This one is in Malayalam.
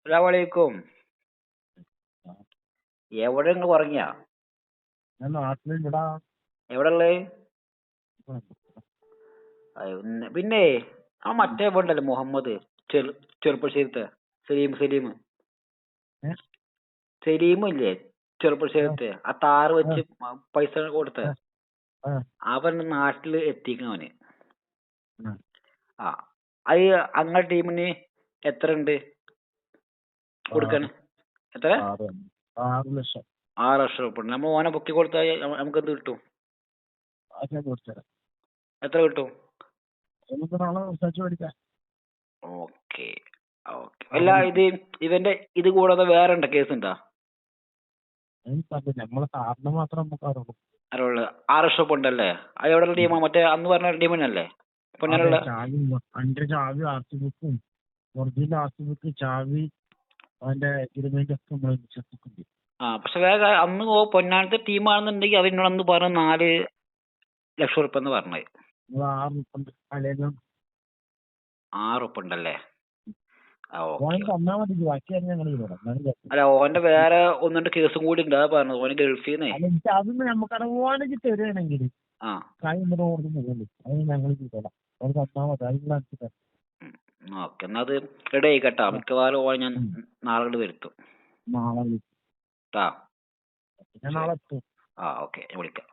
അസ്സലാമലൈക്കും. എവിടെ നിങ്ങൾ ഉറങ്ങിയാ? ഞാൻ നാട്ടിലില്ലടാ. എവിടെ ഉള്ളത്? പിന്നെ ആ മറ്റേ ഉണ്ടല്ലോ മുഹമ്മദ് ചെറുപ്പശ്ശേരിത്തെ സലീം ഏ? സലീം ഇല്ലേ ചെറുപ്പശ്ശേരിത്തെ ആ താറ് വെച്ച് പൈസ കൊടുത്ത ആ, അവൻ നാട്ടില് എത്തിക്കണവന്. ആ. ആ അത് അങ്ങടെ ടീമിന് എത്ര ഉണ്ട് കൊടുക്കാന്? എത്ര? 6 ലക്ഷം. 6 ലക്ഷം ഉറുപ്പിക ഉണ്ട്. നമ്മൾ ഓനെ പൊക്കി കൊടുത്താൽ നമുക്ക് എന്ത് കിട്ടും? അത് ഞാൻ കൊടുത്തുതരാം. എത്ര കിട്ടും? നമുക്ക് നാളെ റിസർച്ച് പഠിക്കാം. Okay okay. അല്ല ഇവന്റെ ഇത് കൂടാതെ വേറെ ഉണ്ടോ കേസ് ഉണ്ടോ? നമ്മളെ സാറിന് മാത്രം നമുക്ക് അറിയുള്ളൂ. അറിവുള്ള 6 ലക്ഷം ഉറുപ്പിക ഉണ്ടല്ലേ? അത് എവിടെ ടീമാ? മറ്റേ അന്ന് പറഞ്ഞ ടീമിനല്ലേ? പൊന്നാനുള്ള ചാവി അതിന്റെ ചാവി ആർസി ബുക്കും ഒറിജിനൽ ആർസി ബുക്ക് ചാവി അവന്റെ എഗ്രിമെന്റ് ഒക്കെ നമ്മൾ ചെക്കുണ്ട്. പക്ഷെ വേറെ അന്ന് പൊന്നാനത്തെ ടീമാണെന്നുണ്ടെങ്കിൽ അത് എന്നോട് അന്ന് പറഞ്ഞ 4 ലക്ഷം ഉറുപ്പിക എന്ന് പറഞ്ഞത്. 6 അല്ലെങ്കിൽ 6 ഉറുപ്പിക ഉണ്ടല്ലേ? ഓൻ തന്നാ മതി, ബാക്കി ഞങ്ങൾ അല്ല ഓന്റെ വേറെ 1-2 കേസും കൂടി ഉണ്ട്. അതാ പറഞ്ഞത് ഓന് ഗൾഫിൽ നിന്നേ. അതൊന്നും നമുക്കറിയാം. ഓനക്ക് തരുകയാണെങ്കിൽ കൈ ഓർമ്മ പോകുള്ളൂ. അത് ഞങ്ങൾ ചെയ്തോളാം. അത് തന്നാ മതി. അതിനുള്ള ഓക്കെ, എന്നാ അത് റെഡി ആയിക്കട്ടാ. മിക്കവാറും ഓൻ ഞാൻ നാളെ വരുത്തും. നാളെ ട്ടാ നാളെ എത്തും. ഓക്കെ, ഞാൻ വിളിക്കാം.